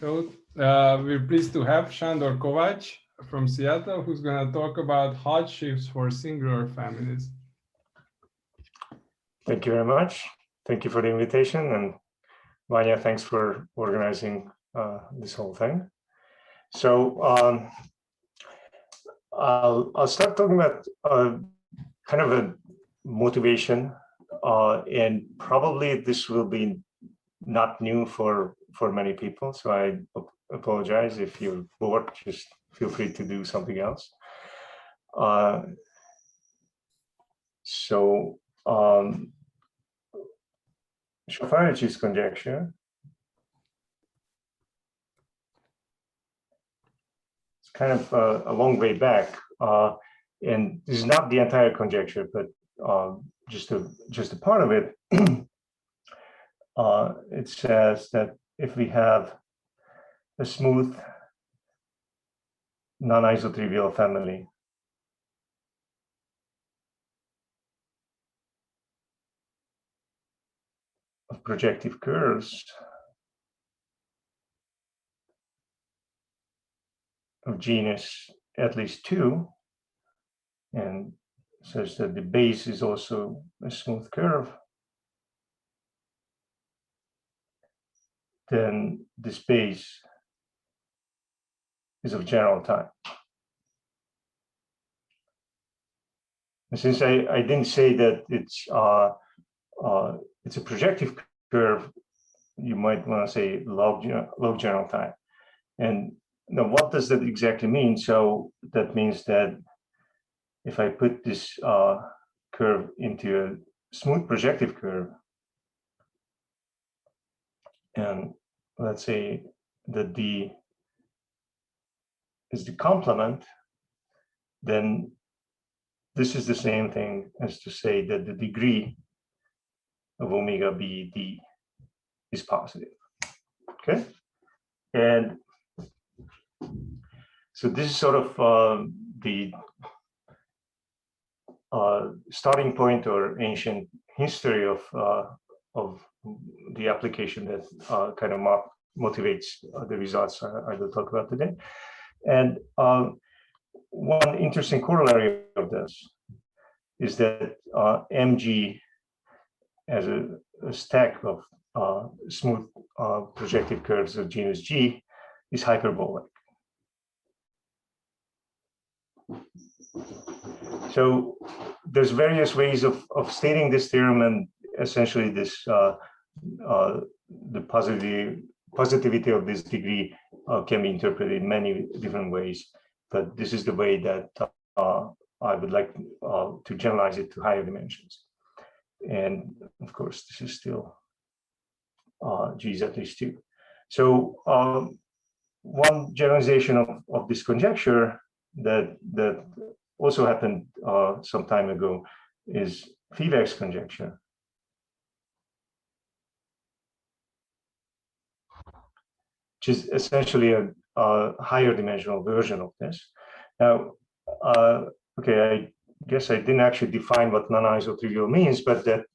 So we're pleased to have Sandor Kovac from Seattle, who's going to talk about hot shifts for singular families. Thank you very much. Thank you for the invitation. And Vanya, thanks for organizing this whole thing. So I'll start talking about kind of a motivation, and probably this will be not new for many people. So I apologize if you're bored. Just feel free to do something else. Fevex conjecture. It's kind of a long way back, and this is not the entire conjecture, but just a part of it. It says that if we have a smooth non-isotrivial family of projective curves of genus at least 2, and such that the base is also a smooth curve, then this base is of general type. And since I didn't say that it's a projective curve, you might want to say log general type. And now, what does that exactly mean? So that means that if I put this curve into a smooth projective curve, and let's say that D is the complement, then this is the same thing as to say that the degree of omega B D is positive. Okay, and so this is sort of the starting point or ancient history of the application that kind of motivates the results I will talk about today. And one interesting corollary of this is that MG as a stack of smooth projective curves of genus G is hyperbolic. So there's various ways of stating this theorem, and essentially this the positivity of this degree can be interpreted in many different ways. But this is the way that I would like to generalize it to higher dimensions. And of course, this is still G is at least 2. So one generalization of this conjecture that also happened some time ago is Fevex conjecture, which is essentially a higher dimensional version of this. Now, okay, I guess I didn't actually define what non-isotrivial means, but that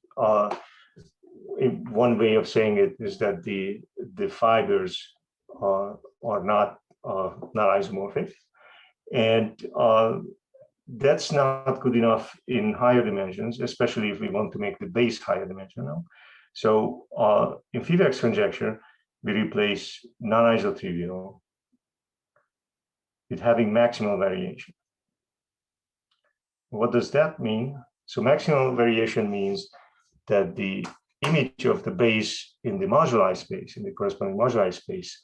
one way of saying it is that the fibers are not isomorphic, and that's not good enough in higher dimensions, especially if we want to make the base higher dimensional. So in Fevex conjecture, we replace non-isotrivial with having maximal variation. What does that mean? So maximal variation means that the image of the base in the moduli space, in the corresponding moduli space,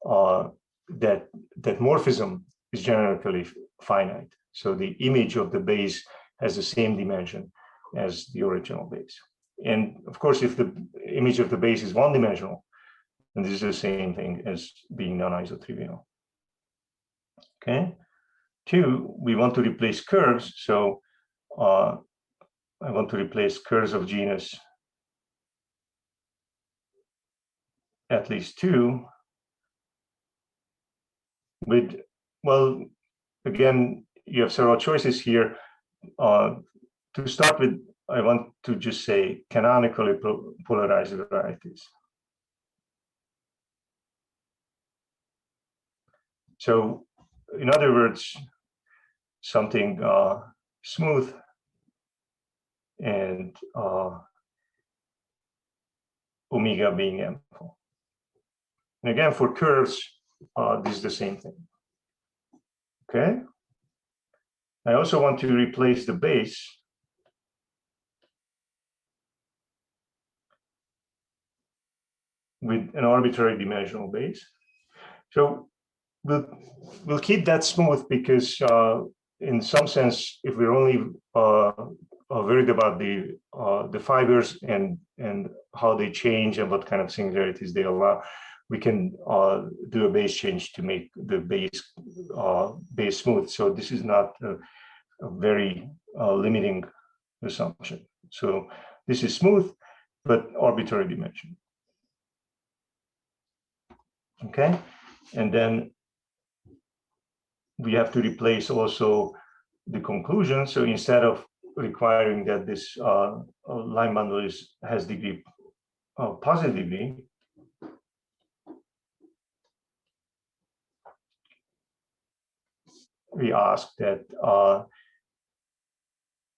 that morphism is generally finite. So the image of the base has the same dimension as the original base. And of course, if the image of the base is one-dimensional, then this is the same thing as being non-isotrivial. Okay. 2, we want to replace curves. So I want to replace curves of genus at least 2 with, well, again, you have several choices here. To start with, I want to just say canonically polarized varieties. So in other words, something smooth and omega being ample. And again, for curves, this is the same thing. Okay. I also want to replace the base with an arbitrary dimensional base. So we'll keep that smooth because in some sense, if we're only worried about the fibers and how they change and what kind of singularities they allow, we can do a base change to make the base smooth. So this is not a very limiting assumption. So this is smooth, but arbitrary dimension. Okay, and then we have to replace also the conclusion. So instead of requiring that this line bundle has degree positive degree, we ask that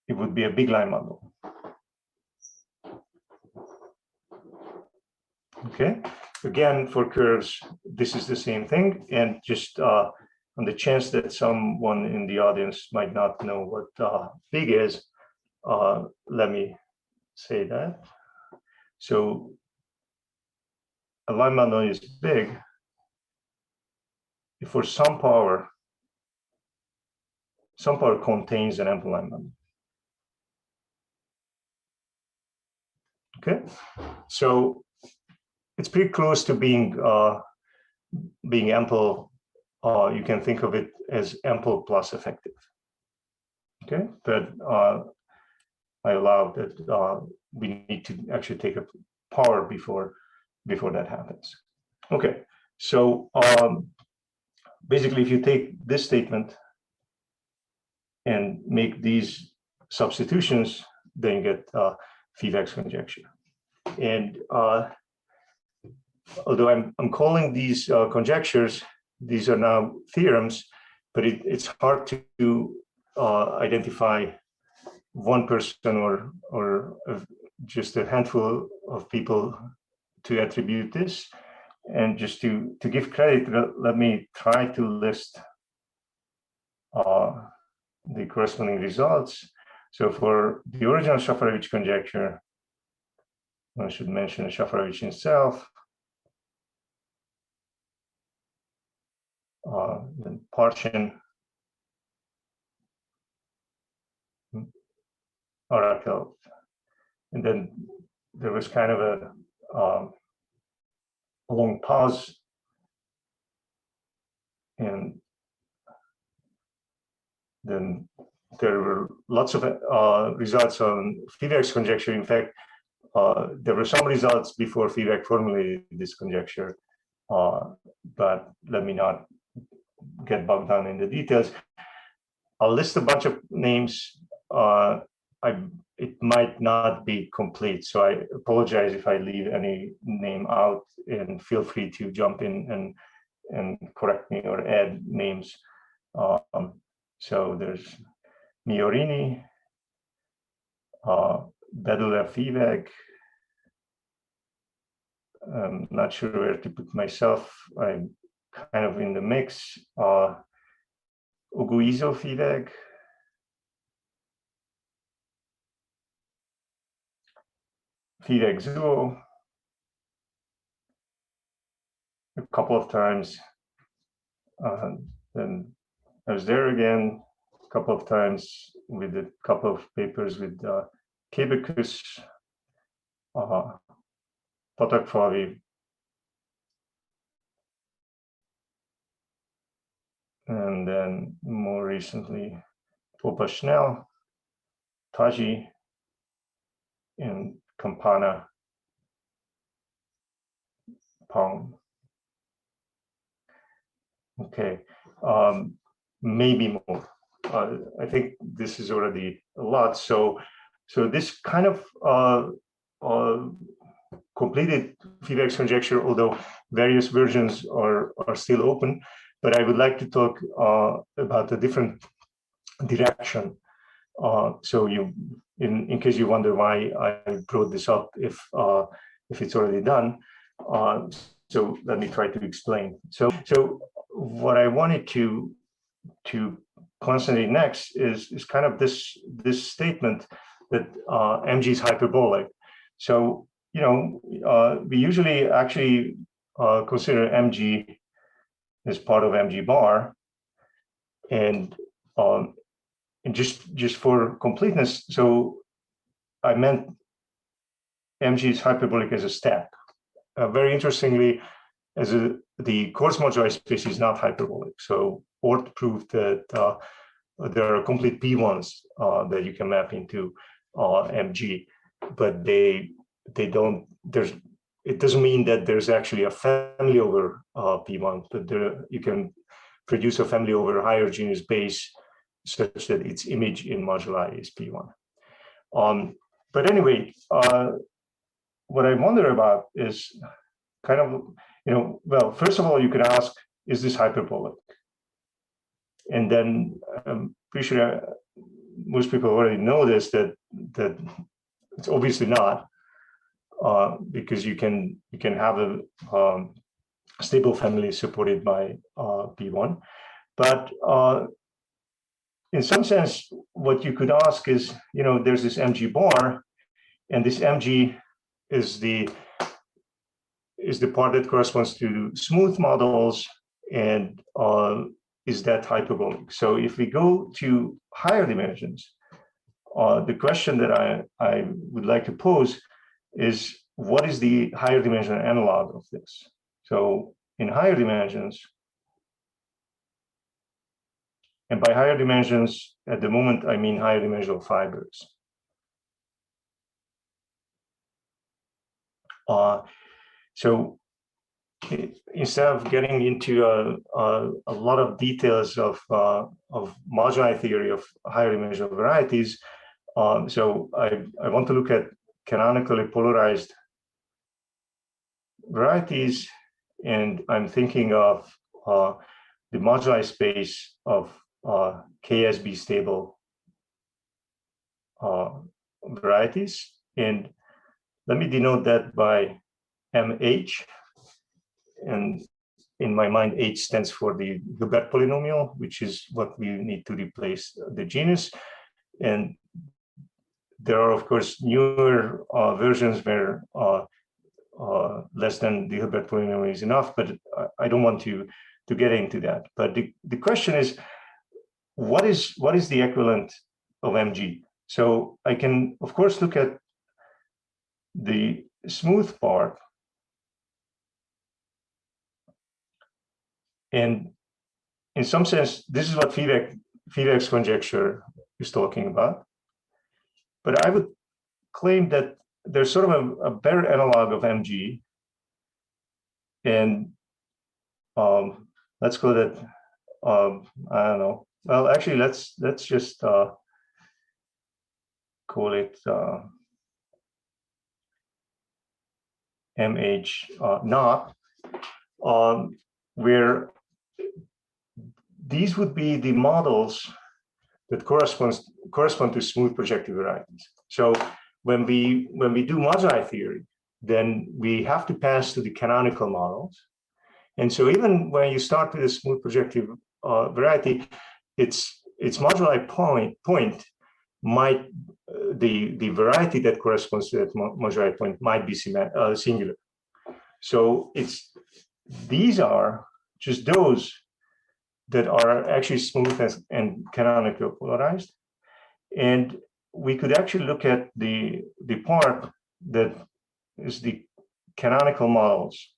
it would be a big line bundle. Okay, again, for curves, this is the same thing. And just on the chance that someone in the audience might not know what big is, let me say that. So a line bundle is big if for some power contains an ample line bundle. Okay, so it's pretty close to being ample. You can think of it as ample plus effective. Okay, but I allow that we need to actually take a power before that happens. Okay, so basically, if you take this statement and make these substitutions, then you get Fevex conjecture. And although I'm calling these conjectures, these are now theorems, but it's hard to identify one person or just a handful of people to attribute this. And just to give credit, let me try to list the corresponding results. So for the original Shafarevich conjecture, I should mention Shafarevich himself, then Parchin, Oracle, and then there was kind of a long pause, and then there were lots of results on Fevex conjecture. In fact, there were some results before Fevex formulated this conjecture, but let me not get bogged down in the details. I'll list a bunch of names. It might not be complete, so I apologize if I leave any name out, and feel free to jump in and correct me or add names. So there's Miorini, Bedula Fevex. I'm not sure where to put myself. I'm kind of in the mix. Uguizo Fevex. Fevex Zuo. A couple of times. Then I was there again a couple of times with a couple of papers with Kebekus, Potakfavi, and then more recently Popa Schnell, Taji, and Campana Pong. Okay, maybe more. I think this is already a lot. So this kind of completed Fevex conjecture, although various versions are still open. but I would like to talk about a different direction. So in case you wonder why I brought this up, if it's already done, so let me try to explain. So what I wanted to concentrate next is kind of this statement that mg is hyperbolic. So we usually actually consider mg as part of mg bar, and just for completeness, so I meant mg is hyperbolic as a step. Very interestingly, the coarse moduli space is not hyperbolic. So Ort proved that there are complete P1s that you can map into mg, but they don't. It doesn't mean that there's actually a family over P1, but you can produce a family over a higher genus base such that its image in moduli is P1. But anyway, what I wonder about is kind of, well, first of all, you could ask, is this hyperbolic? And then I'm pretty sure most people already know this, that it's obviously not, because you can have a stable family supported by P1. But in some sense, what you could ask is, there's this mg bar, and this mg is the part that corresponds to smooth models, and is that hyperbolic? So if we go to higher dimensions, the question that I would like to pose is, what is the higher dimension analog of this? So in higher dimensions, and by higher dimensions, at the moment, I mean higher dimensional fibers. So instead of getting into a lot of details of moduli theory of higher dimensional varieties, so I want to look at canonically polarized varieties, and I'm thinking of the moduli space of KSB stable varieties, and let me denote that by MH, and in my mind, H stands for the Hilbert polynomial, which is what we need to replace the genus. And there are, of course, newer versions where less than the Hilbert polynomial is enough, but I don't want to get into that. But the question is, what is the equivalent of mg? So I can, of course, look at the smooth part, and in some sense, this is what Fevex conjecture is talking about. But I would claim that there's sort of a better analog of mg, and let's call that I don't know. Well, actually, let's just call it MH naught, where these would be the models that correspond to smooth projective varieties. So when we do moduli theory, then we have to pass to the canonical models. And so even when you start with a smooth projective variety, its moduli point might, the variety that corresponds to that moduli point might be singular. So these are just those that are actually smooth and canonically polarized. And we could actually look at the part that is the canonical models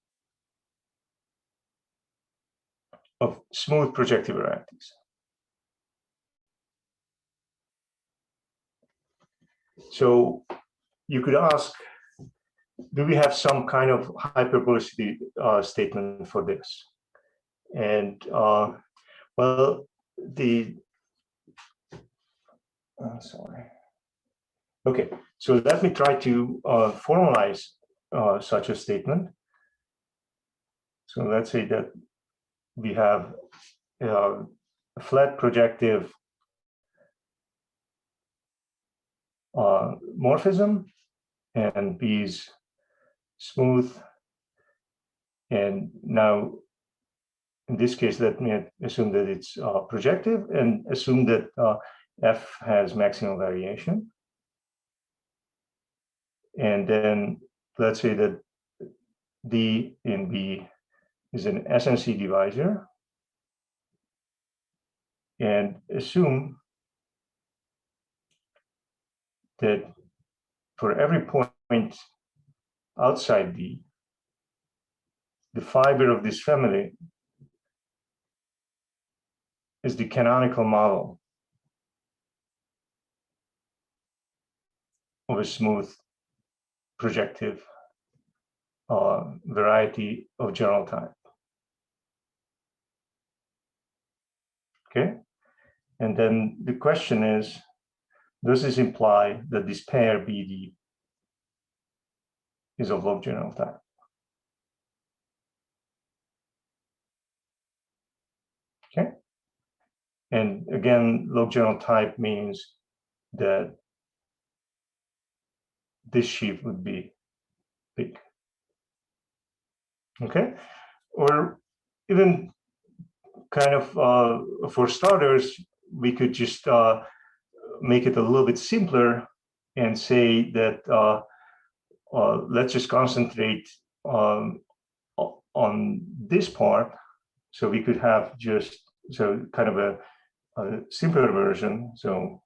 of smooth projective varieties. So you could ask, do we have some kind of hyperbolicity statement for this? And well, sorry. Okay, so let me try to formalize such a statement. So let's say that we have a flat projective morphism, and B is smooth. And now, in this case, let me assume that it's projective and assume that F has maximal variation. And then let's say that D in B is an SNC divisor, and assume that for every point outside D, the fiber of this family is the canonical model of a smooth projective variety of general type. Okay, and then the question is, does this imply that this pair BD is of log general type? Okay, and again, log general type means that this sheaf would be big. Okay, or even kind of for starters, we could just make it a little bit simpler and say that let's just concentrate on this part. So we could have just kind of a simpler version. So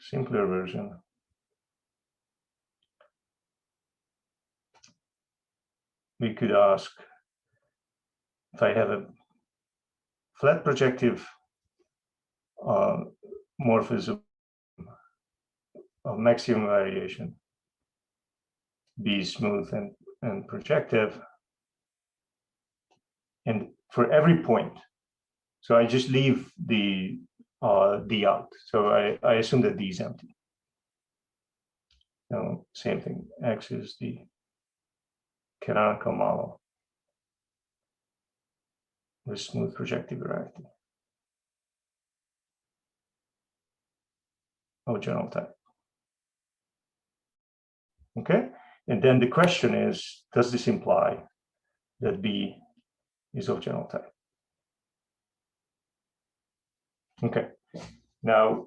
simpler version. We could ask, if I have a flat projective morphism of maximum variation, B smooth and projective, and for every point, so I just leave the D out. So I assume that D is empty. No, same thing. X is the canonical model with smooth projective variety of general type. Okay, and then the question is, does this imply that B is of general type? Okay, now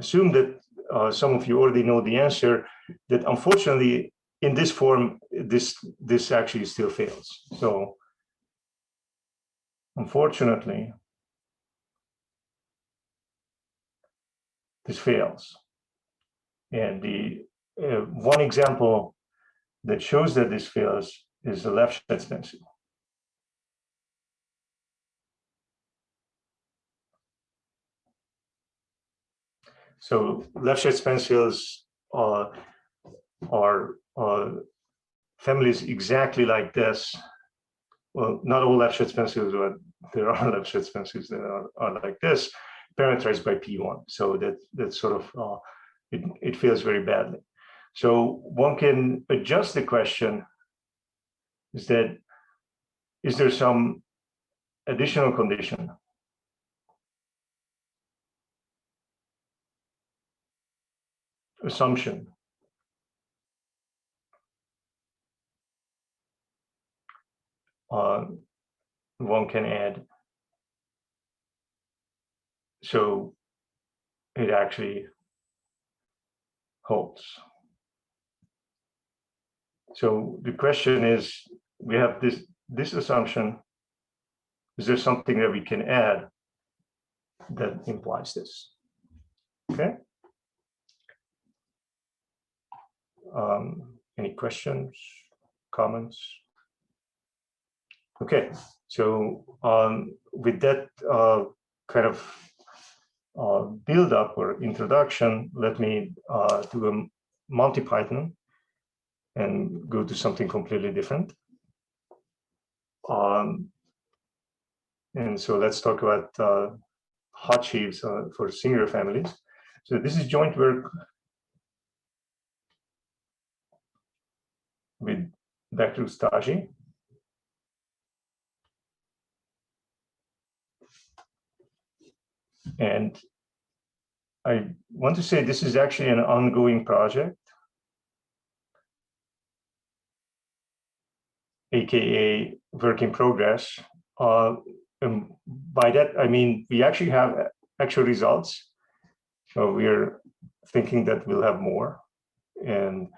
assume that some of you already know the answer, that unfortunately in this form, this actually still fails. So unfortunately, this fails. And the one example that shows that this fails is the Lefschetz pencil. So Lefschetz pencils are families exactly like this. Well, not all Lefschetz pencils, but there are Lefschetz pencils that are like this, parameterized by P1. So that sort of it fails very badly. So one can adjust the question: is there some additional condition assumption one can add, so it actually holds? So the question is, we have this assumption. Is there something that we can add that implies this? Okay. Any questions, comments? Okay, so with that kind of build up or introduction, let me do a multi-Python and go to something completely different. And so let's talk about hot sheaves for singular families. So this is joint work with back to Stasi. And I want to say this is actually an ongoing project, aka work in progress. And by that, I mean, we actually have actual results. So we're thinking that we'll have more, and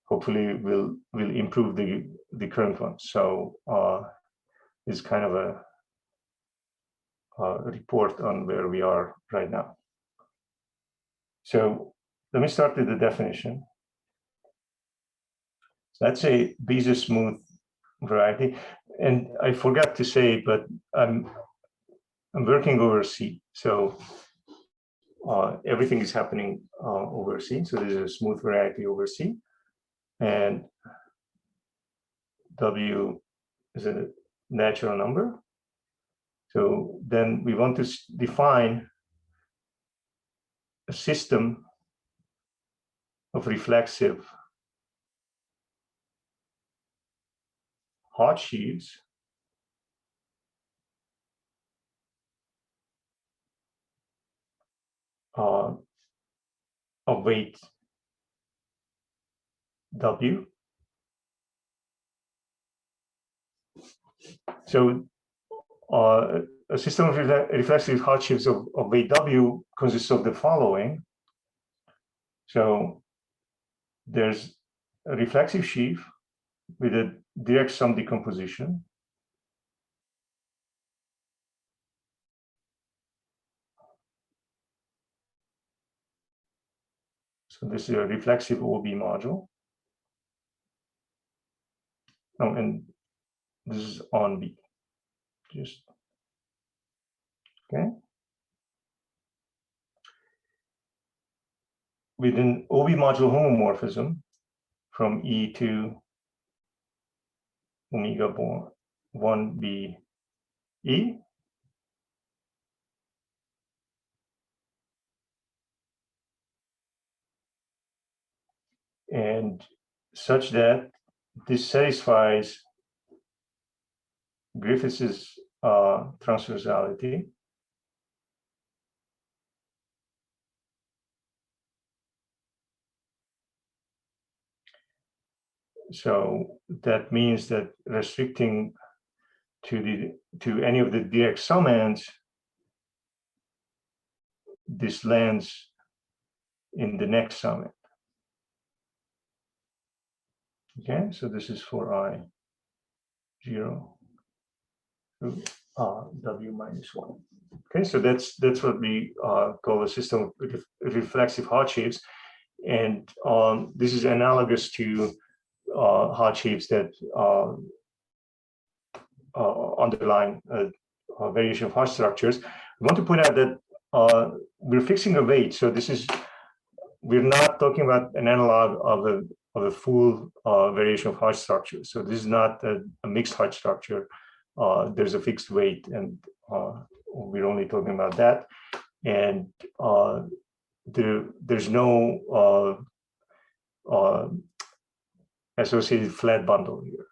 hopefully we'll improve the current one. So it's kind of a report on where we are right now. So let me start with the definition. So that's a Bezier smooth variety, and I forgot to say, but I'm working over C, so everything is happening over C. So there's a smooth variety over C, and W is a natural number. So then we want to define a system of reflexive hot sheaves of weight W. So a system of reflexive hot sheaves of weight W consists of the following. So there's a reflexive sheaf with a direct sum decomposition. So this is a reflexive OB module. Oh, and this is on B. Just okay. With an OB module homomorphism from E to omega 1 B E. And such that this satisfies Griffiths's transversality. So that means that restricting to any of the direct summands, this lands in the next summand. Okay, so this is for I 0 to W minus 1. Okay, so that's what we call a system of reflexive hot sheaves, and this is analogous to hot sheaves that underline variation of hot structures. We want to point out that we're fixing a weight, so this is, we're not talking about an analog of a full variation of hot structure. So this is not a mixed hot structure. There's a fixed weight, and we're only talking about that. And there's no associated flat bundle here.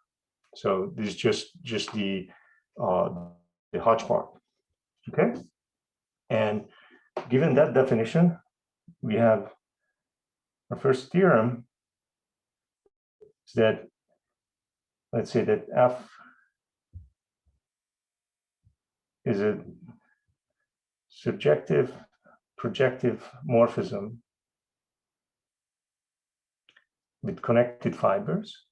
So this is just the Hodge part. Okay, and given that definition, we have our first theorem is that, let's say that F is a subjective projective morphism with connected fibers.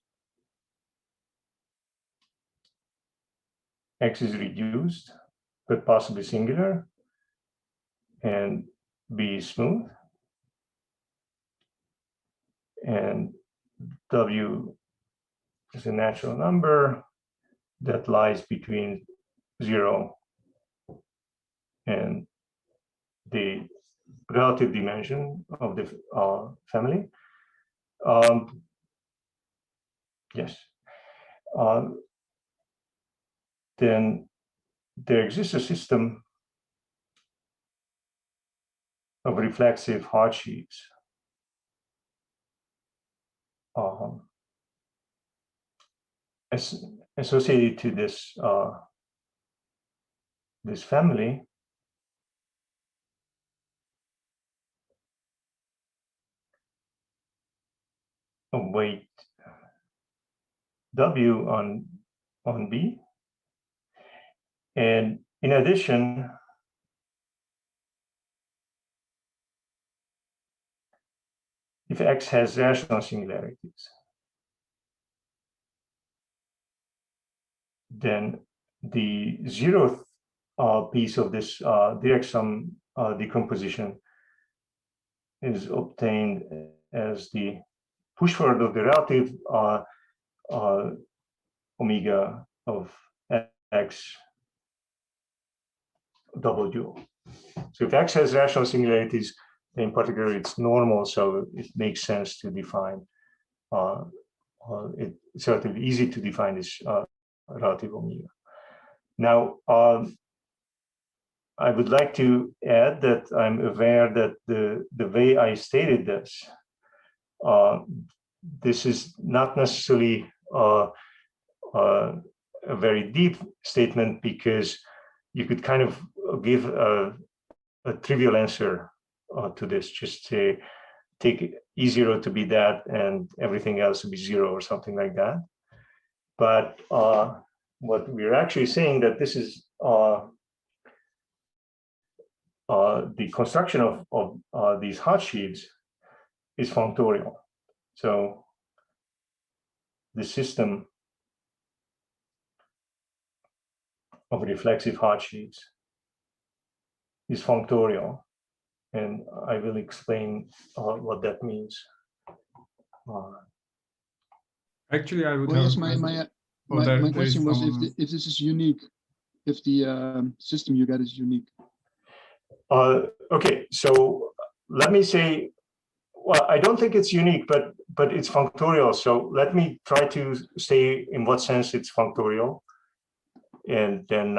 X is reduced, but possibly singular, and B is smooth, and W is a natural number that lies between 0 and the relative dimension of the family. Yes. Then there exists a system of reflexive hot sheaves associated to this this family. Of weight W on B, and in addition, if X has rational singularities, then the zeroth piece of this direct sum decomposition is obtained as the push forward of the relative omega of X double dual. So if X has rational singularities, in particular it's normal, so it makes sense to define it's relatively easy to define this relative omega. Now, I would like to add that I'm aware that the way I stated this, this is not necessarily a very deep statement, because you could kind of give a trivial answer to this, just to take E0 to be that and everything else to be zero or something like that. But what we're actually saying that this is the construction of these hot sheaves is functorial. So the system of reflexive hot sheaves is functorial, and I will explain what that means. Actually, I would Well, have. yes, my there question was someone... if this is unique, if the system you got is unique. Okay, so let me say, well, I don't think it's unique, but it's functorial. So let me try to say in what sense it's functorial, and then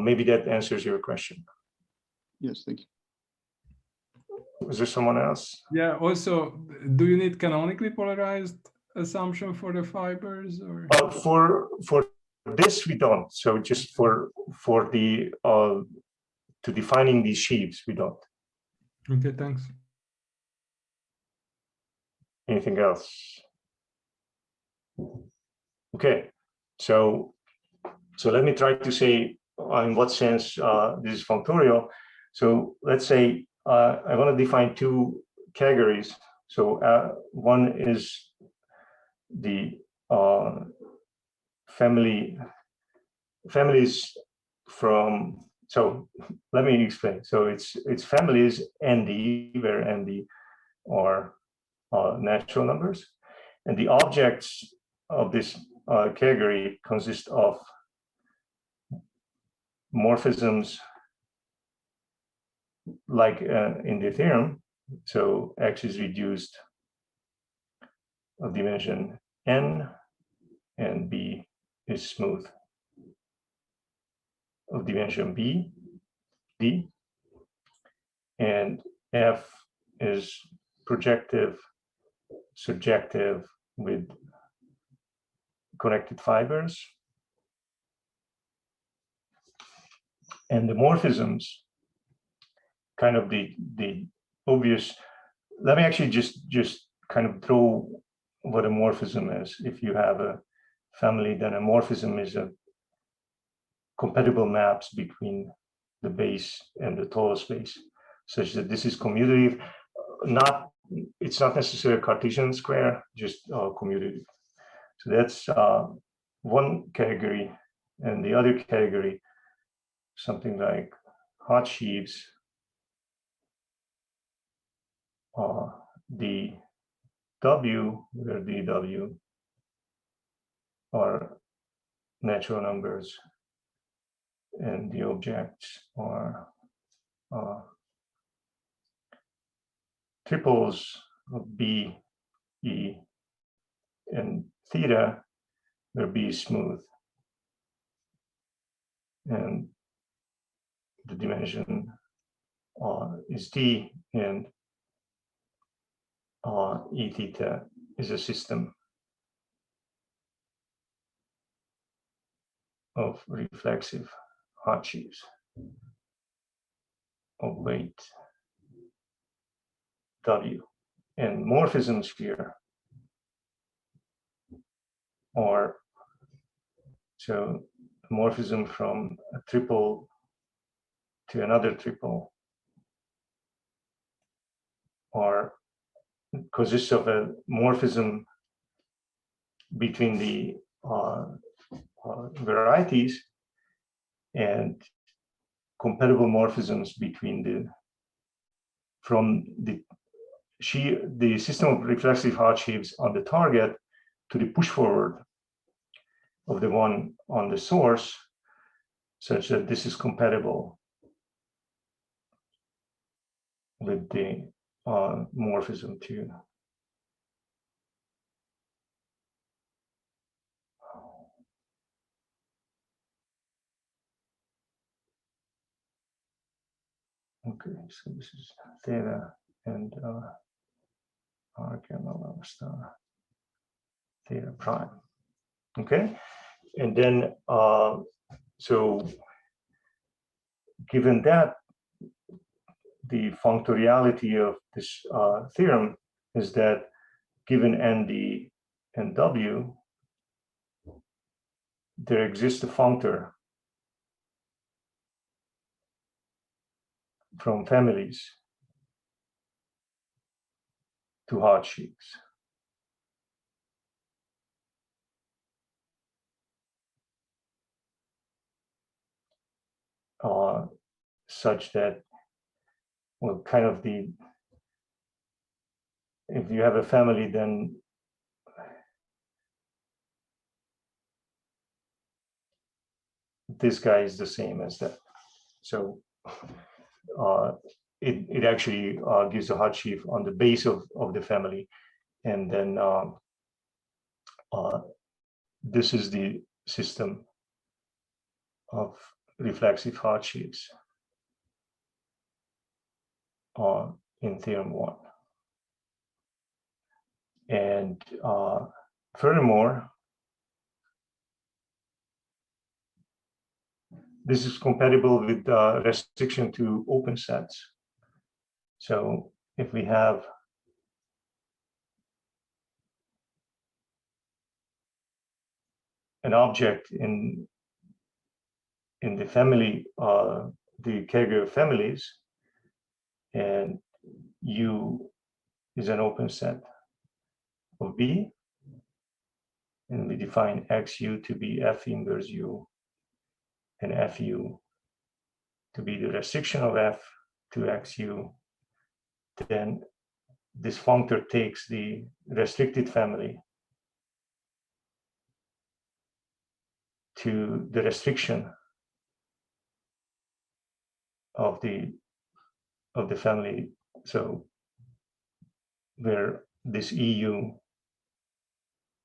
maybe that answers your question. Yes, thank you. Is there someone else? Yeah. Also, do you need canonically polarized assumption for the fibers, or for this we don't. So just for the to defining these sheaves we don't. Okay, thanks. Anything else? Okay, so let me try to say in what sense this is functorial. So let's say I want to define two categories. So one is the families from, so let me explain. So it's families ND, where ND are natural numbers, and the objects of this category consist of morphisms like in the theorem. So X is reduced of dimension n, and B is smooth of dimension B, D, and F is projective, surjective with connected fibers. And the morphisms, kind of the obvious, let me actually just kind of throw what a morphism is. If you have a family, then a morphism is a compatible maps between the base and the total space, such that this is commutative. It's not necessarily a Cartesian square, just commutative. So that's one category, and the other category, something like hot sheaves, the W, where the W are natural numbers, and the objects are triples of B, E, and theta, where B is smooth, and the dimension is D, and E theta is a system. of reflexive Hardsheaves of weight W. And morphisms here are, so morphism from a triple to another triple or consists of a morphism between the varieties and compatible morphisms between the system of reflexive Hardsheaves on the target to the push forward of the one on the source, such that this is compatible with the morphism too. Okay, so this is theta and arc star theta prime. Okay, and then so given that, the functoriality of this theorem is that given ND and W, there exists a functor from families to Hardsheaves. Such that, well, kind of if you have a family, then this guy is the same as that. So it actually gives a Hardsheaf on the base of the family. And then this is the system of reflexive Hardsheaves in Theorem 1. And furthermore, this is compatible with restriction to open sets. So if we have an object in the family, the Kegel families, and U is an open set of B, and we define XU to be F inverse U, and FU to be the restriction of F to XU, then this functor takes the restricted family to the restriction of the family. So where this EU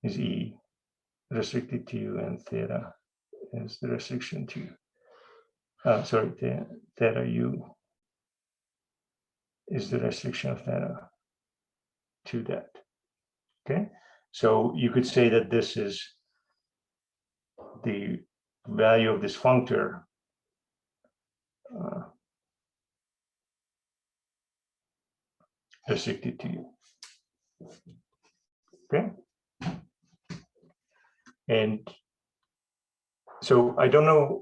is E restricted to U, and theta is the restriction to theta U is the restriction of theta to that. Okay, so you could say that this is the value of this functor restricted to U. Okay, and so I don't know.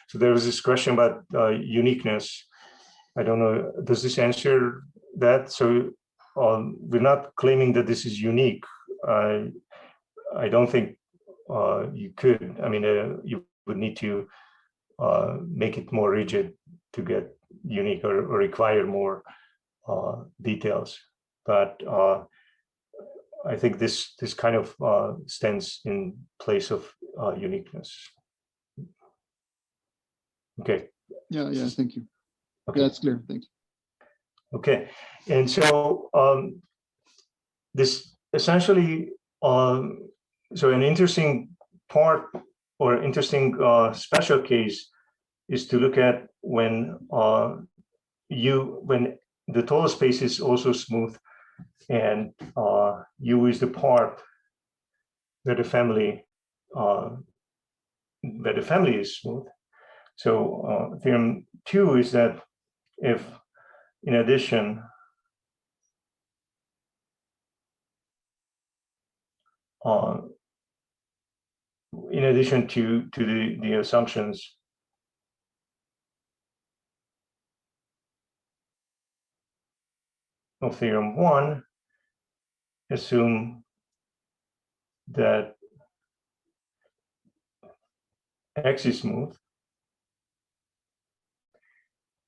So there was this question about uniqueness. I don't know. Does this answer that? So we're not claiming that this is unique. I don't think you could. I mean, you would need to make it more rigid to get unique, or require more details. But I think this kind of stands in place of uniqueness. Okay. Yeah, thank you. Okay. Yeah, that's clear. Thank you. Okay, and so this essentially, so an interesting part or interesting special case is to look at when when the total space is also smooth, and U is the part where the family where the family is smooth. So theorem 2 is that if, in addition, to the assumptions of theorem 1, assume that X is smooth,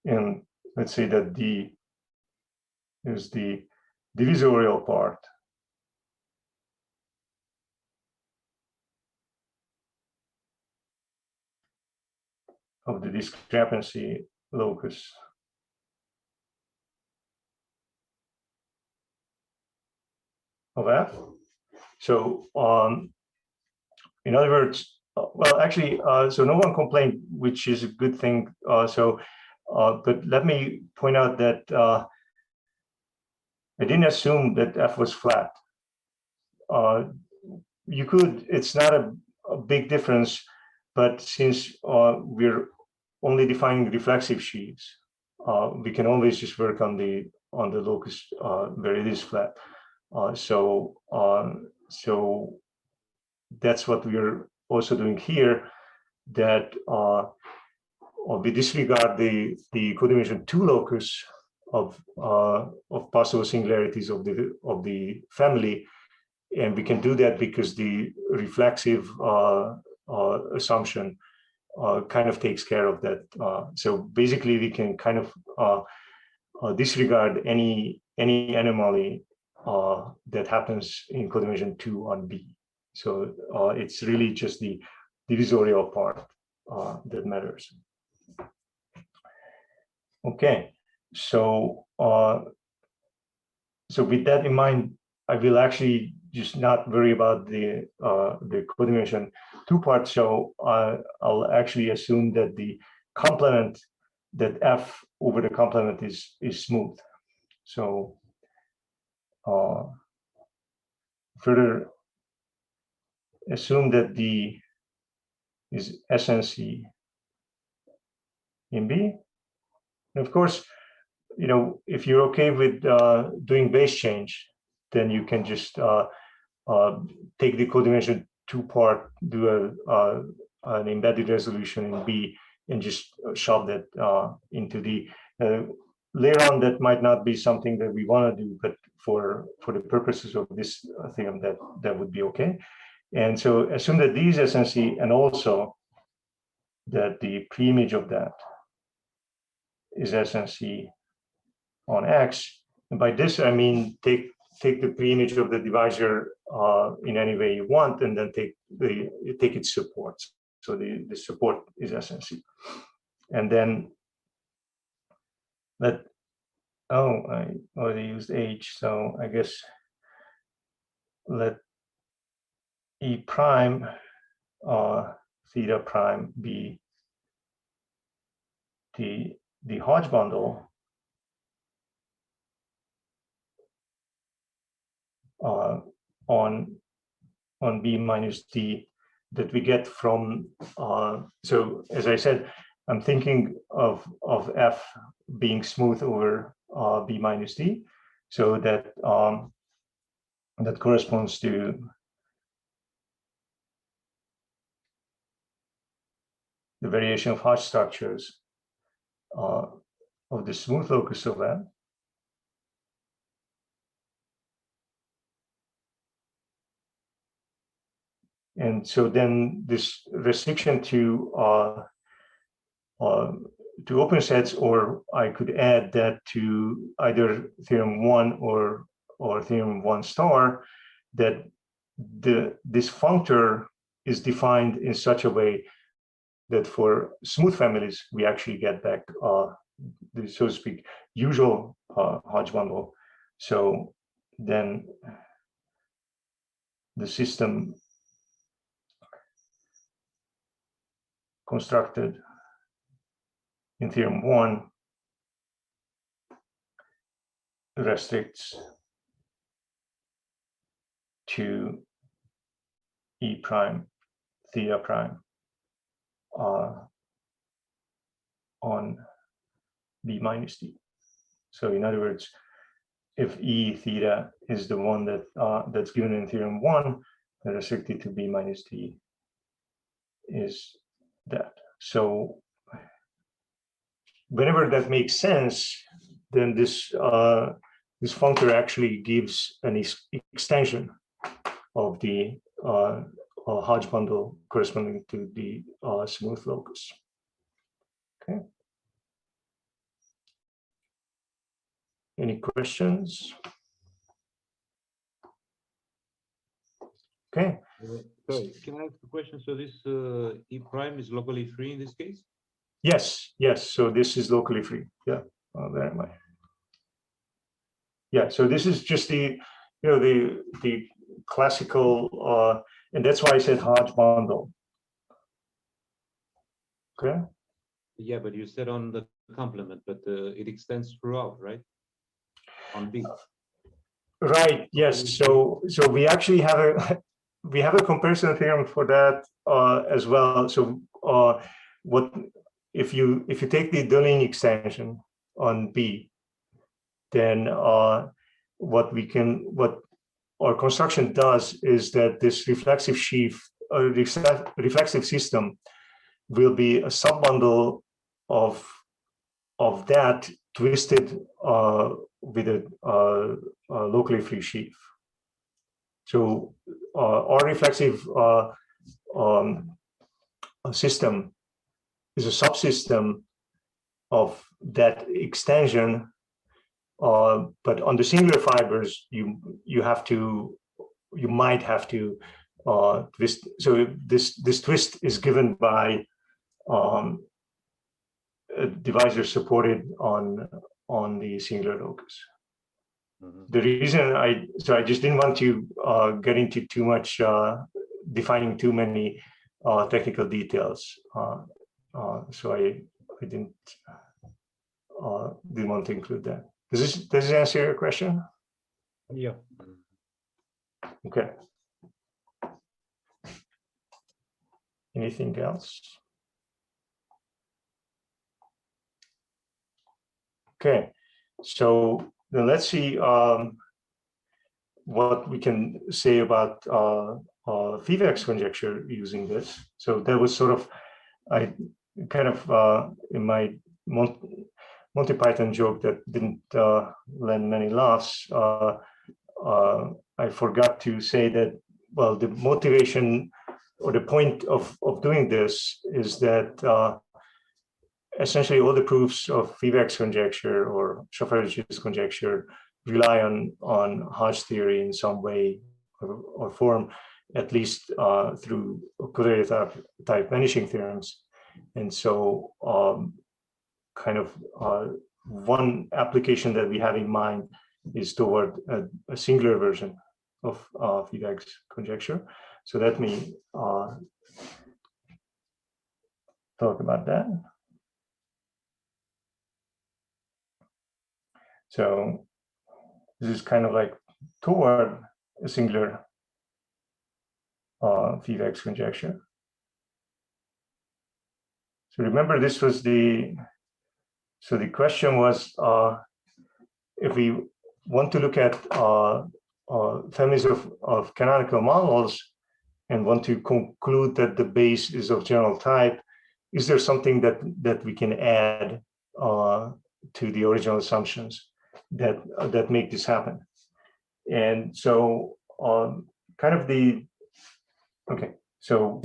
and let's say that D is the divisorial part of the discrepancy locus of F. So in other words, well, actually, so no one complained, which is a good thing. But let me point out that I didn't assume that F was flat. You could, it's not a big difference, but since we're only defining reflexive sheaves, we can always just work on the locus where it is flat. So that's what we're also doing here, that we disregard the codimension 2 locus of possible singularities of the family, and we can do that because the reflexive assumption kind of takes care of that. So basically, we can kind of disregard any anomaly that happens in codimension 2 on B. So it's really just the divisorial part that matters. Okay, so with that in mind, I will actually just not worry about the codimension 2 part. So I'll actually assume that the complement, that F over the complement is smooth. So further assume that D is SNC in B. And of course, you know, if you're okay with doing base change, then you can just take the codimension 2 part, do an embedded resolution in B, and just shove that into the later on. That might not be something that we want to do, but for the purposes of this theorem, that would be okay. And so assume that D is SNC, and also that the preimage of that is SNC on X. And by this, I mean take the preimage of the divisor in any way you want, and then take its supports. So the support is SNC. And then I already used H, so I guess let E prime theta prime be the Hodge bundle on B minus D that we get from, so as I said, I'm thinking of F being smooth over B minus D, so that that corresponds to the variation of Hodge structures of the smooth locus of M. And so then this restriction to open sets, or I could add that to either theorem 1 or theorem 1 star, that this functor is defined in such a way that for smooth families we actually get back the, so to speak, usual Hodge bundle. So then the system constructed in theorem 1 restricts to E prime theta prime on B minus D. So in other words, if E theta is the one that that's given in theorem 1, then restricted to B minus D is that. So whenever that makes sense, then this this functor actually gives an extension of the Hodge bundle corresponding to the smooth locus. Okay. Any questions? Okay. Sorry, can I ask a question? So this E prime is locally free in this case? Yes, yes. So this is locally free. Yeah. Where am I? Yeah. So this is just the, the classical, and that's why I said Hodge bundle. Okay. Yeah, but you said on the complement, but it extends throughout, right? On B. Right. Yes. So we actually have a comparison theorem for that as well. So what if you take the Deligne extension on B, then what our construction does is that this reflexive sheaf, reflexive system, will be a subbundle of that twisted with a locally free sheaf. So our reflexive system is a subsystem of that extension, but on the singular fibers, you might have to twist. So this twist is given by a divisor supported on the singular locus. Mm-hmm. The reason I just didn't want to get into too much defining too many technical details. So I didn't want to include that. Does this answer your question? Yeah. Okay. Anything else? Okay, so then let's see what we can say about Fevex conjecture using this. So that was sort of, I kind of in my Monty Python joke that didn't lend many laughs. I forgot to say that, well, the motivation or the point of doing this is that essentially all the proofs of Fevex conjecture or Schaffer's conjecture rely on Hodge theory in some way or form, at least through Caudery type vanishing theorems. And so kind of one application that we have in mind is toward a singular version of Fevex conjecture. So let me talk about that. So this is kind of like toward a singular Fevex conjecture. So remember, this was the question was if we want to look at families of canonical models and want to conclude that the base is of general type, is there something that we can add to the original assumptions that make this happen? And so kind of so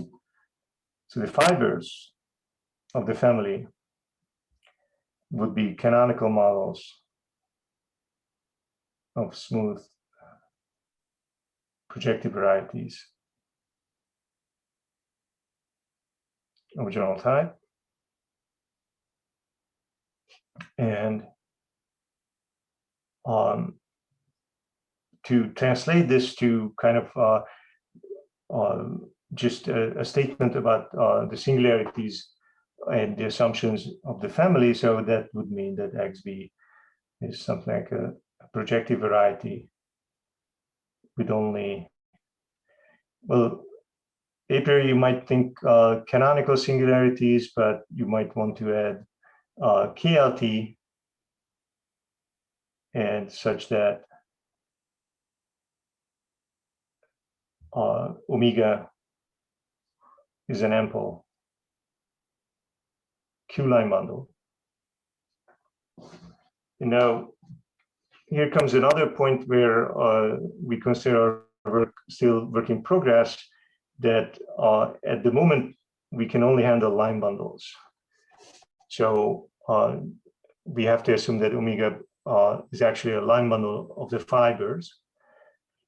the fibers of the family would be canonical models of smooth projective varieties of general type. And to translate this to kind of just a statement about the singularities and the assumptions of the family, so that would mean that XB is something like a projective variety with only, well, a priori you might think canonical singularities, but you might want to add KLT and such that omega is an ample Q-line bundle. And now here comes another point where we consider our work still work in progress, that at the moment we can only handle line bundles. So we have to assume that omega is actually a line bundle of the fibers.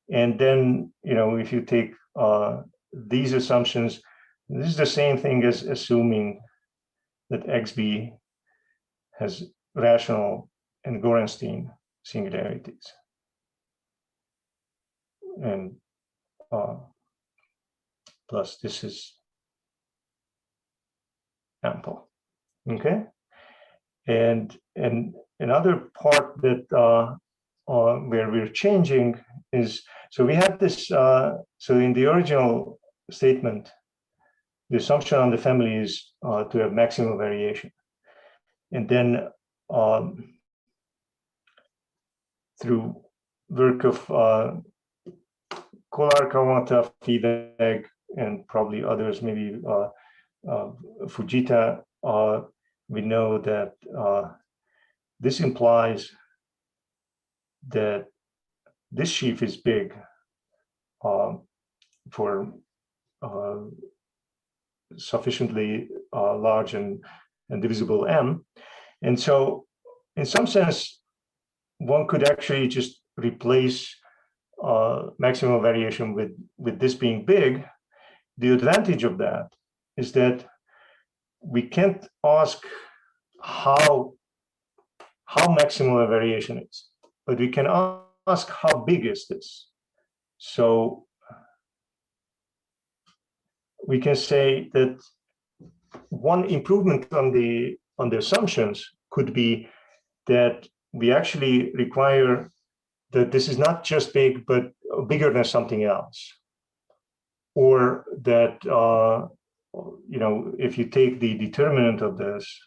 And then, if you take these assumptions, this is the same thing as assuming that XB has rational and Gorenstein singularities. And plus this is ample. Okay. And another part that where we're changing is, so we have this, so in the original statement, the assumption on the family is to have maximum variation. And then through work of Kolar, Kawata, Fevex, and probably others, maybe Fujita, we know that this implies that this sheaf is big for sufficiently large and divisible M. And so in some sense, one could actually just replace maximum variation with this being big. The advantage of that is that we can't ask how maximal variation is, but we can ask how big is this. So we can say that one improvement on the assumptions could be that we actually require that this is not just big, but bigger than something else. Or that, if you take the determinant of this,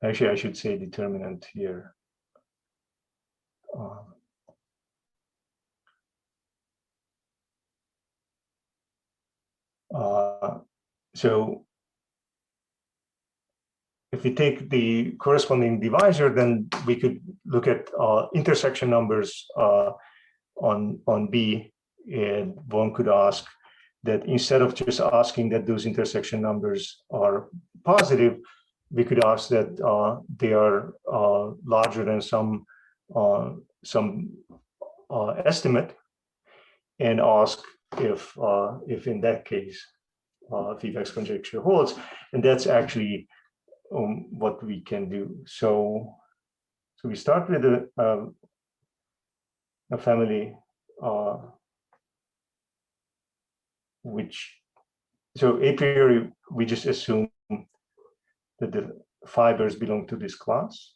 actually, I should say determinant here. So if we take the corresponding divisor, then we could look at intersection numbers on B, and one could ask that instead of just asking that those intersection numbers are positive, we could ask that they are larger than some estimate, and ask if in that case Fevex conjecture holds, and that's actually what we can do. So we start with a family which, so a priori we just assume that the fibers belong to this class,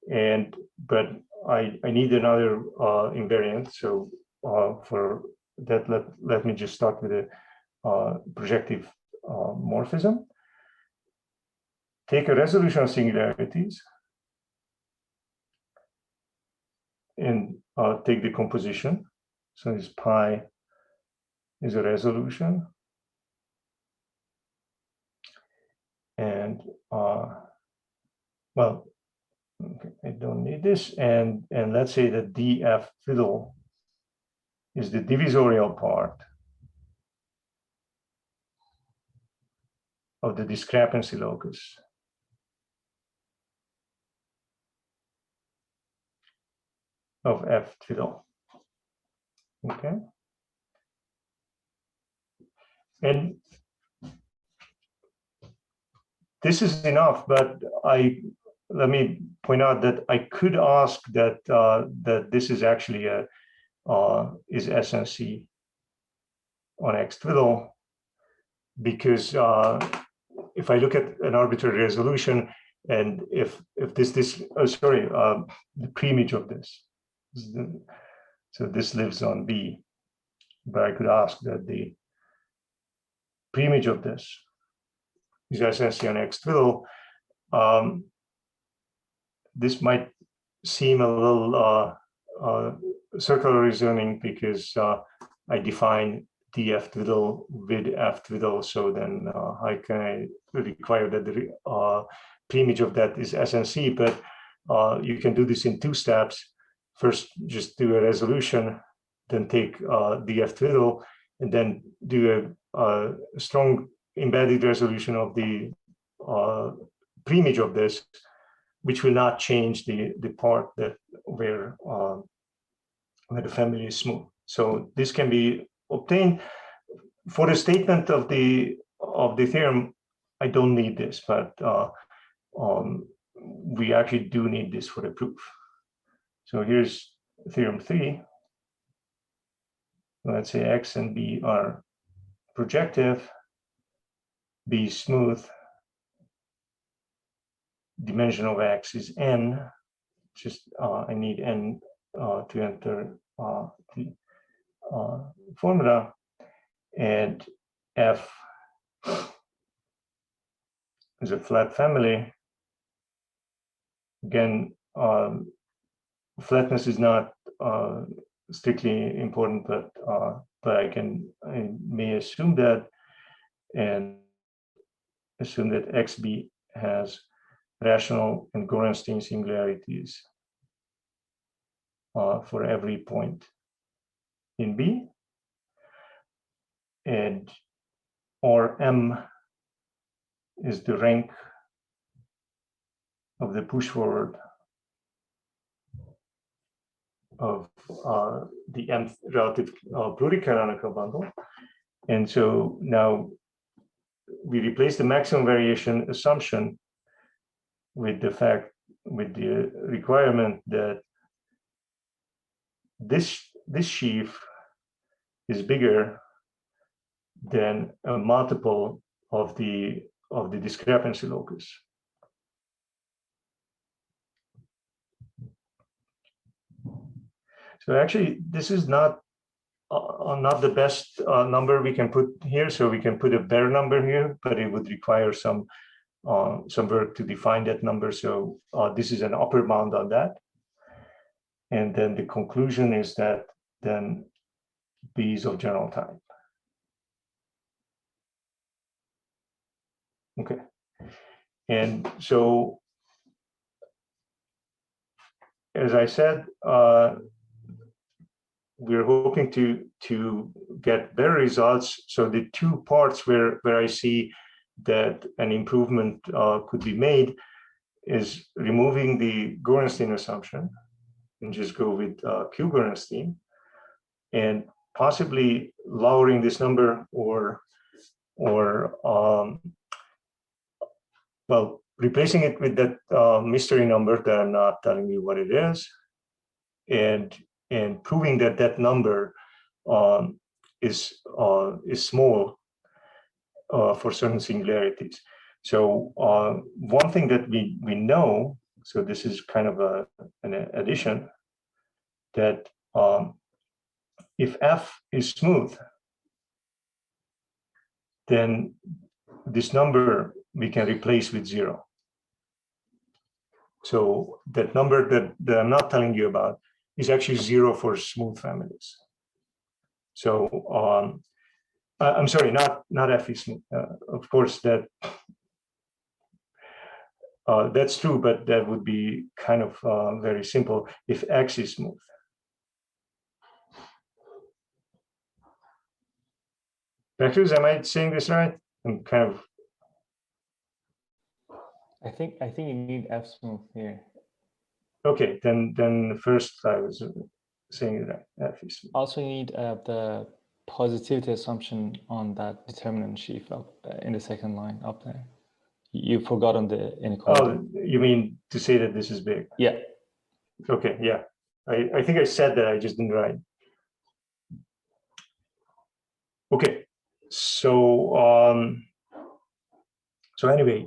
but I need another invariant. So for that, let me just start with a projective morphism. Take a resolution of singularities and take the composition. So this pi is a resolution. And well, okay, I don't need this. And let's say that df fiddle is the divisorial part of the discrepancy locus of f fiddle. Okay. And this is enough, but let me point out that I could ask that that this is actually is SNC on X twiddle, because if I look at an arbitrary resolution, and if this the preimage of this, so this lives on B, but I could ask that the preimage of this is SNC on X twiddle. This might seem a little circular reasoning because I define df twiddle with f twiddle. So then how can I require that the preimage of that is SNC? But you can do this in 2 steps. First, just do a resolution, then take df twiddle, and then do a strong embedded resolution of the preimage of this, which will not change the part that where the family is smooth. So this can be obtained for the statement of the theorem. I don't need this, but we actually do need this for the proof. So here's Theorem 3. Let's say X and B are projective, B is smooth, dimension of X is n. Just I need n to enter the formula, and F is a flat family. Again, flatness is not strictly important, but I may assume that, and assume that XB has rational and Gorenstein singularities for every point in B, and or M is the rank of the push forward of the nth relative pluricanonical bundle. And so now we replace the maximum variation assumption with the requirement that this sheaf is bigger than a multiple of the discrepancy locus. So actually, this is not the best number we can put here. So we can put a bare number here, but it would require some work to define that number. So this is an upper bound on that. And then the conclusion is that then B is of general type. Okay. And so, as I said, we're hoping to get better results. So the 2 parts where I see that an improvement could be made is removing the Gorenstein assumption and just go with Q Gorenstein, and possibly lowering this number or well, replacing it with that mystery number that I'm not telling you what it is, and proving that that number is small for certain singularities. So one thing that we know, so this is kind of an addition, that if F is smooth, then this number we can replace with 0. So that number that I'm not telling you about is actually 0 for smooth families. So I'm sorry, not F is smooth. Of course, that's true, but that would be kind of very simple if X is smooth. Bectus, am I saying this right? I'm kind of. I think you need F smooth here. Okay, then first I was saying that F is smooth. Also, you need the positivity assumption on that determinant sheaf up in the second line up there. You've forgotten the inequality. Oh, you mean to say that this is big? Yeah. Okay, yeah. I think I said that, I just didn't write. Okay, so anyway,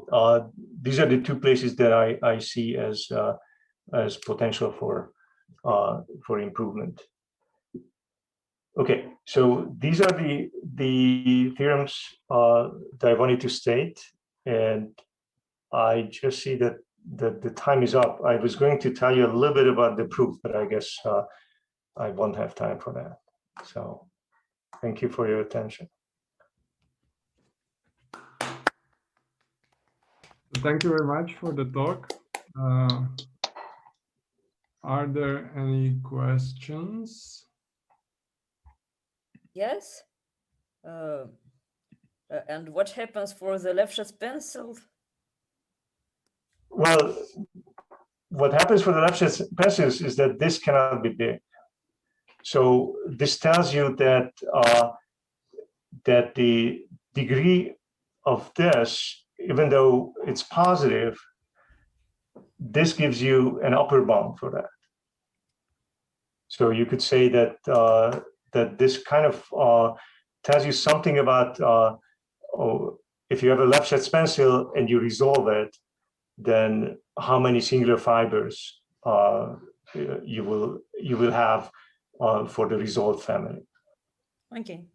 these are the 2 places that I see as potential for improvement. Okay, So these are the theorems that I wanted to state, and I just see that the time is up. I was going to tell you a little bit about the proof, but I guess I won't have time for that. So thank you for your attention. Thank you very much for the talk. Are there any questions? Yes. And what happens for the Lefschetz pencil? Well, what happens for the Lefschetz pencils is that this cannot be big. So this tells you that that the degree of this, even though it's positive, this gives you an upper bound for that. So you could say that that this kind of tells you something about if you have a Lefschetz pencil and you resolve it, then how many singular fibers you will have for the resolved family. Okay.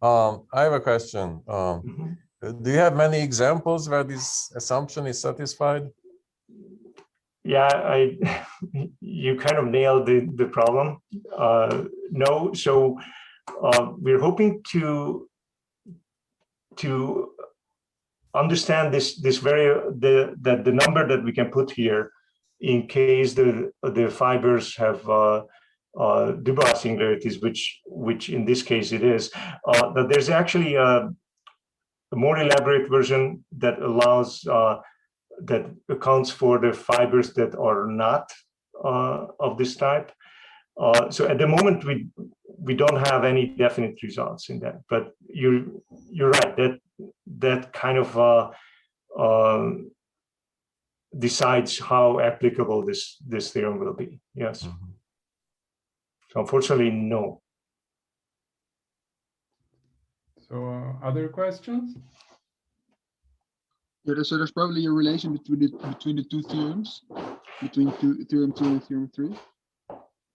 I have a question. Do you have many examples where this assumption is satisfied? Yeah, you kind of nailed the problem. No, so we're hoping to understand that the number that we can put here, in case the fibers have Dubois singularities, which in this case it is, that there's actually a more elaborate version that allows that accounts for the fibers that are not of this type. So at the moment we don't have any definite results in that, but you're right that kind of decides how applicable this theorem will be. Yes. Mm-hmm. So unfortunately, no. So other questions? Yeah, so there's probably a relation between the two theorems, between Theorem 2 and Theorem 3.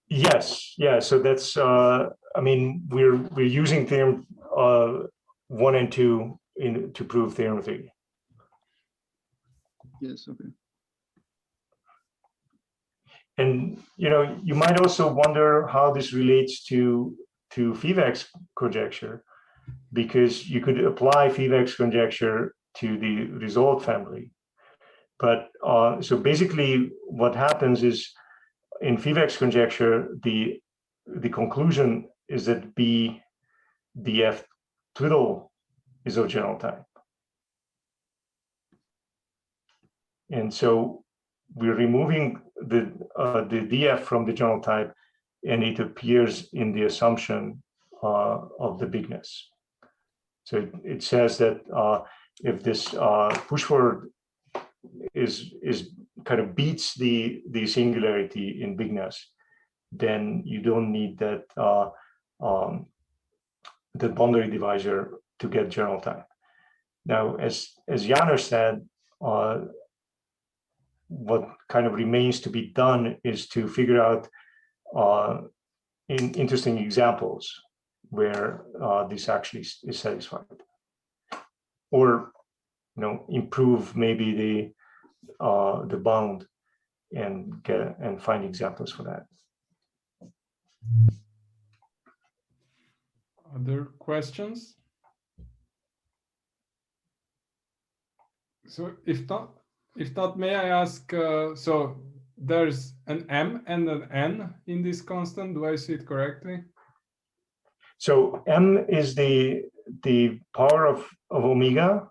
Yes, yeah. So that's I mean we're using Theorem 1 and 2 to prove Theorem 3. Yes, okay. And you might also wonder how this relates to Fevex conjecture, because you could apply Fevex conjecture to the resolved family. But so basically what happens is in Fevex conjecture, the conclusion is that BF twiddle is of general type. And so we're removing the DF from the general type, and it appears in the assumption of the bigness. So it says that if this push forward is kind of beats the singularity in bigness, then you don't need that the boundary divisor to get general type. Now, as Janer said, what kind of remains to be done is to figure out interesting examples where this actually is satisfied, or improve maybe the bound and find examples for that. Other questions? So if not, may I ask, so there's an M and an N in this constant, do I see it correctly? So M is the power of omega,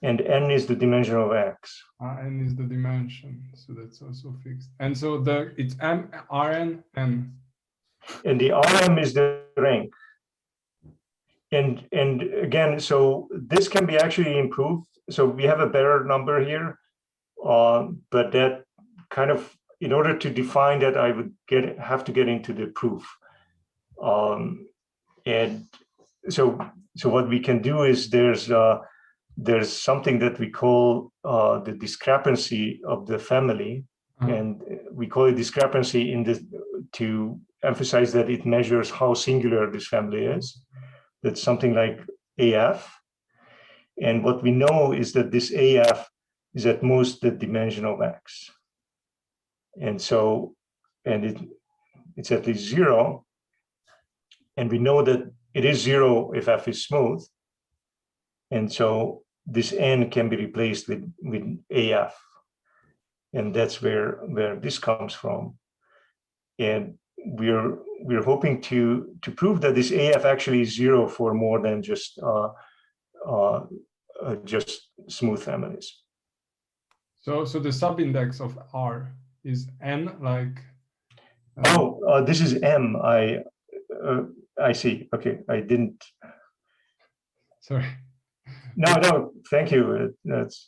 and N is the dimension of X. N is the dimension, so that's also fixed. And so it's M, Rn, N. And the Rm is the rank. And again, so this can be actually improved. So we have a better number here, but that kind of, in order to define that, I would have to get into the proof. And so what we can do is there's something that we call the discrepancy of the family, And we call it discrepancy in this to emphasize that it measures how singular this family is. That's something like AF. And what we know is that this AF is at most the dimension of X. And so, it's at least 0. And we know that it is 0 if F is smooth. And so this N can be replaced with AF. And that's where this comes from. And we're hoping to prove that this AF actually is 0 for more than just smooth families. So the subindex of R is N, like. This is M. I see. Okay, I didn't. Sorry. No. Thank you. That's.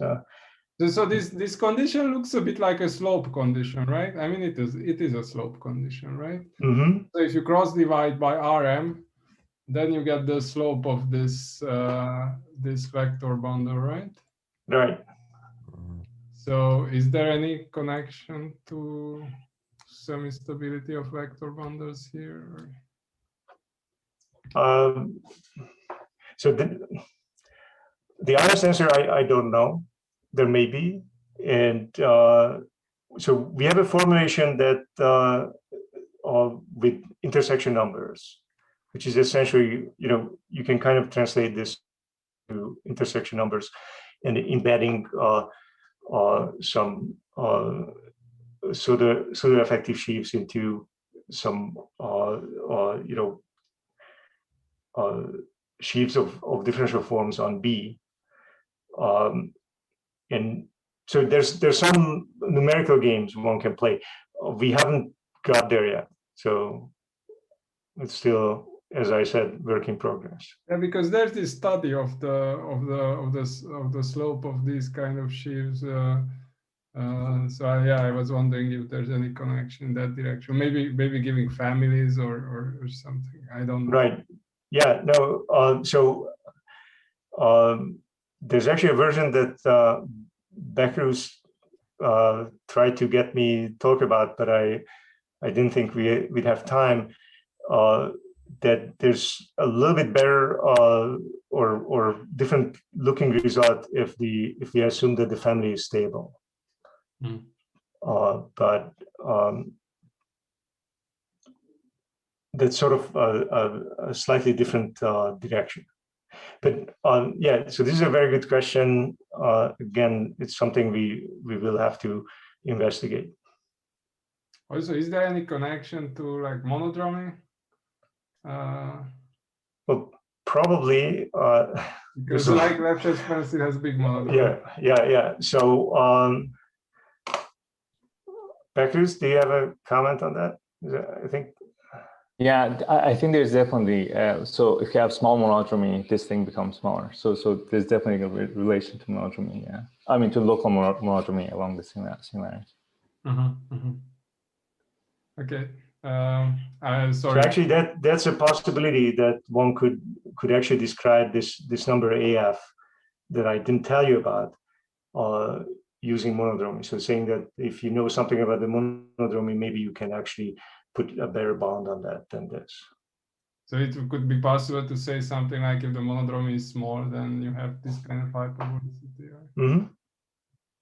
So this condition looks a bit like a slope condition, right? I mean, it is a slope condition, right? Mm-hmm. So if you cross divide by Rm, then you get the slope of this this vector bundle, right? Right. So is there any connection to semi-stability of vector bundles here? So the honest answer, I don't know. There may be, and so we have a formulation that with intersection numbers, which is essentially, you can kind of translate this to intersection numbers and embedding some pseudo-effective sheaves into some sheaves of differential forms on B. And so there's some numerical games one can play. We haven't got there yet, so it's still, as I said, work in progress. Yeah, because there's this study of the slope of these kind of sheaves. So I was wondering if there's any connection in that direction. Maybe giving families or something. I don't know. Right. Yeah. No. So there's actually a version that Beckerus tried to get me talk about, but I didn't think we'd have time. That there's a little bit better or different looking result if we assume that the family is stable. Mm. But that's sort of a slightly different direction. But yeah, so this is a very good question. Again, it's something we will have to investigate. Also, is there any connection to like monodromy? Well, probably. Because like Lefschetz pencil has big monodromy. Yeah. So, Beckerus, do you have a comment on that? I think. Yeah, I think there's definitely, so if you have small monodromy, this thing becomes smaller. So there's definitely a relation to monodromy, yeah. I mean, to local monodromy along the similarity. Okay. So Sorry. actually, that's a possibility that one could actually describe this number AF that I didn't tell you about using monodromy. So saying that if you know something about the monodromy, maybe you can actually put a better bound on that than this. So it could be possible to say something like if the monodromy is small, then you have this kind of hyperbolicity. Right? Mm-hmm.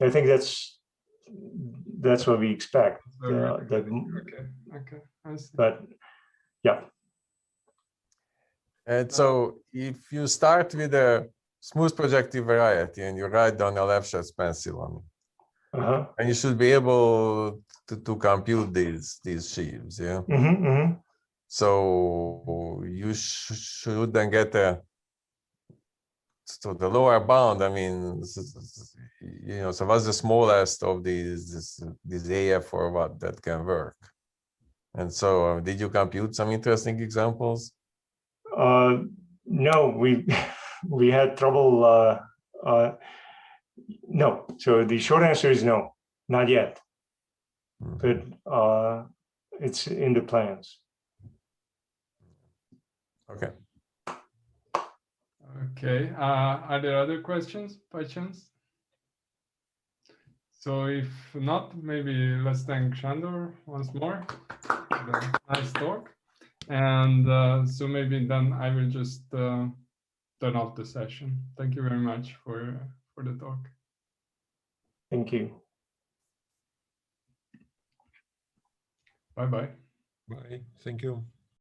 I think that's what we expect. Okay. I see. But yeah. And so if you start with a smooth projective variety and you write down a Lefschetz pencil on it, and you should be able to compute these sheaves, yeah. So you should then get so the lower bound. I mean, so what's the smallest of these AF or what that can work? And so, did you compute some interesting examples? No, we had trouble. No. So the short answer is no, not yet. But it's in the plans. Okay. Okay. Are there other questions by chance? So if not, maybe let's thank Sandor once more for the nice talk. And so maybe then I will just turn off the session. Thank you very much for the talk. Thank you. Bye-bye. Bye. Thank you.